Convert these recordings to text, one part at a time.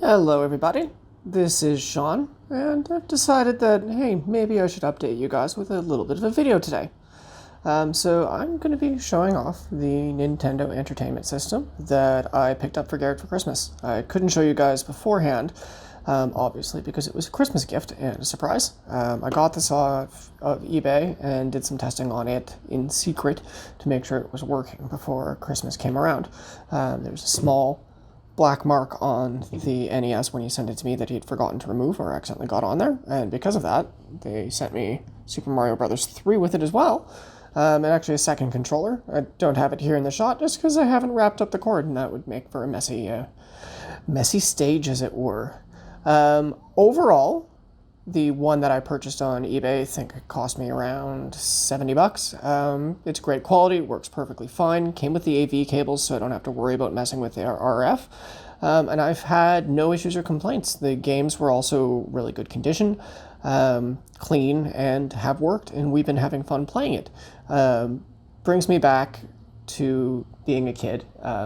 Hello everybody, this is Sean, and I've decided that, hey, maybe I should update you guys with a little bit of a video today. So I'm going to be showing off the Nintendo Entertainment System that I picked up for Garrett for Christmas. I couldn't show you guys beforehand, obviously, because it was a Christmas gift and a surprise. I got this off of eBay and did some testing on it in secret to make sure it was working before Christmas came around. There's a small black mark on the NES when he sent it to me that he'd forgotten to remove or accidentally got on there, and because of that, they sent me Super Mario Bros. 3 with it as well, and actually a second controller. I don't have it here in the shot just because I haven't wrapped up the cord, and that would make for a messy stage, as it were. Overall, the one that I purchased on eBay, I think it cost me around $70. It's great quality, works perfectly fine, came with the AV cables so I don't have to worry about messing with the RF. And I've had no issues or complaints. The games were also really good condition, clean, and have worked, and we've been having fun playing it. Brings me back to being a kid,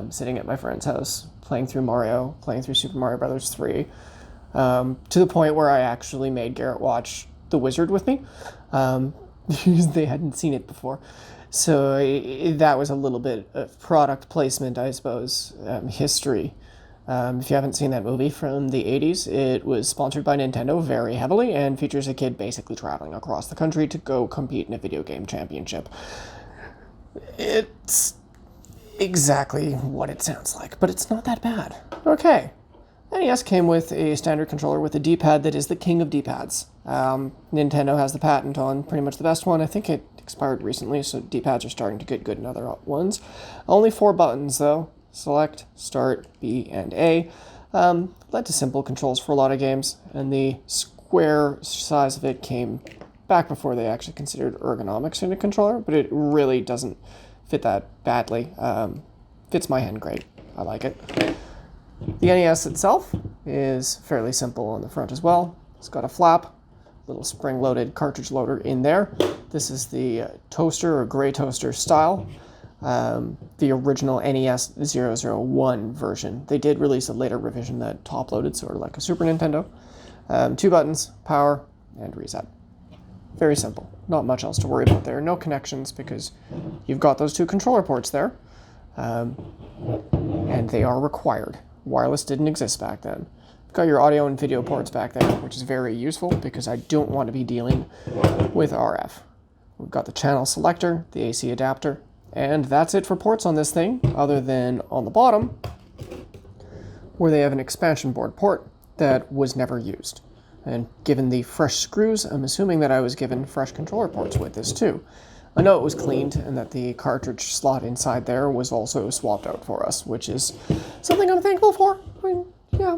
sitting at my friend's house, playing through Mario, playing through Super Mario Bros. 3, to the point where I actually made Garrett watch The Wizard with me, because they hadn't seen it before. So that was a little bit of product placement, I suppose, history. If you haven't seen that movie from the 80s, it was sponsored by Nintendo very heavily and features a kid basically traveling across the country to go compete in a video game championship. It's exactly what it sounds like, but it's not that bad. Okay. NES came with a standard controller with a D-pad that is the king of D-pads. Nintendo has the patent on pretty much the best one. I think it expired recently, so D-pads are starting to get good in other ones. Only 4 buttons, though. Select, Start, B, and A. Led to simple controls for a lot of games, and the square size of it came back before they actually considered ergonomics in a controller, but it really doesn't fit that badly. Fits my hand great. I like it. The NES itself is fairly simple on the front as well. It's got a flap, little spring-loaded cartridge loader in there. This is the toaster or gray toaster style. The original NES 001 version. They did release a later revision that top-loaded, sort of like a Super Nintendo. 2 buttons, power, and reset. Very simple. Not much else to worry about there. No connections because you've got those 2 controller ports there, and they are required. Wireless didn't exist back then. You've got your audio and video ports back there, which is very useful because I don't want to be dealing with RF. We've got the channel selector, the AC adapter, and that's it for ports on this thing, other than on the bottom, where they have an expansion board port that was never used. And given the fresh screws, I'm assuming that I was given fresh controller ports with this too. I know it was cleaned and that the cartridge slot inside there was also swapped out for us, which is something I'm thankful for. I mean, yeah,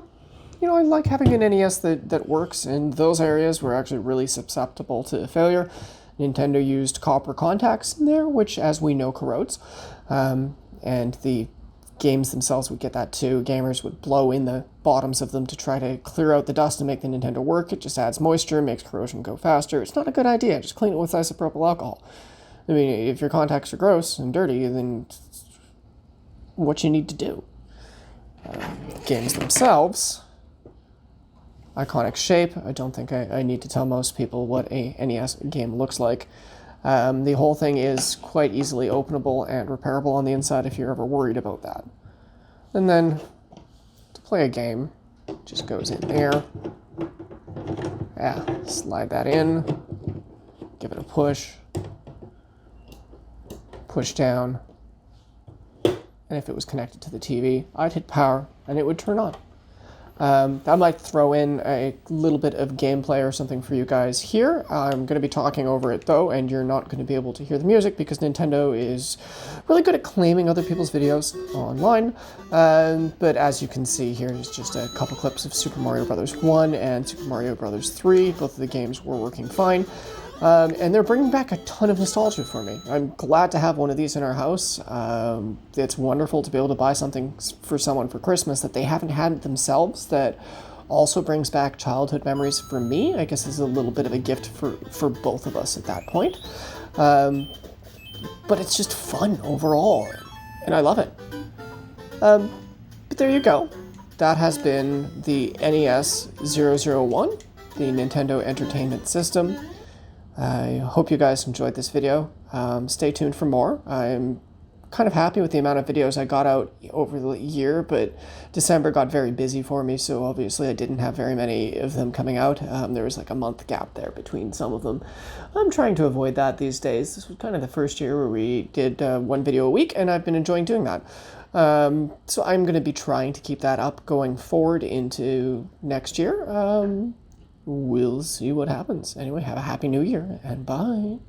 I like having an NES that works, and those areas were actually really susceptible to failure. Nintendo used copper contacts in there, which, as we know, corrodes. And the games themselves would get that too. Gamers would blow in the bottoms of them to try to clear out the dust and make the Nintendo work. It just adds moisture, makes corrosion go faster. It's not a good idea. Just clean it with isopropyl alcohol. I mean, if your contacts are gross and dirty, then what you need to do. Games themselves, iconic shape. I don't think I need to tell most people what a NES game looks like. The whole thing is quite easily openable and repairable on the inside if you're ever worried about that. And then, to play a game, it just goes in there. Yeah, slide that in, give it a push down, and if it was connected to the TV, I'd hit power and it would turn on. I might throw in a little bit of gameplay or something for you guys here. I'm going to be talking over it though, and you're not going to be able to hear the music because Nintendo is really good at claiming other people's videos online. But as you can see, here is just a couple clips of Super Mario Bros. 1 and Super Mario Bros. 3. Both of the games were working fine. And they're bringing back a ton of nostalgia for me. I'm glad to have one of these in our house. It's wonderful to be able to buy something for someone for Christmas that they haven't had themselves that also brings back childhood memories for me. I guess it's a little bit of a gift for both of us at that point. But it's just fun overall, and I love it. But there you go. that has been the NES 001, the Nintendo Entertainment System. I hope you guys enjoyed this video. Stay tuned for more. I'm kind of happy with the amount of videos I got out over the year, but December got very busy for me, so obviously I didn't have very many of them coming out. There was like a month gap there between some of them. I'm trying to avoid that these days. This was kind of the first year where we did one video a week, and I've been enjoying doing that. So I'm going to be trying to keep that up going forward into next year. We'll see what happens. Anyway, have a happy new year, and bye.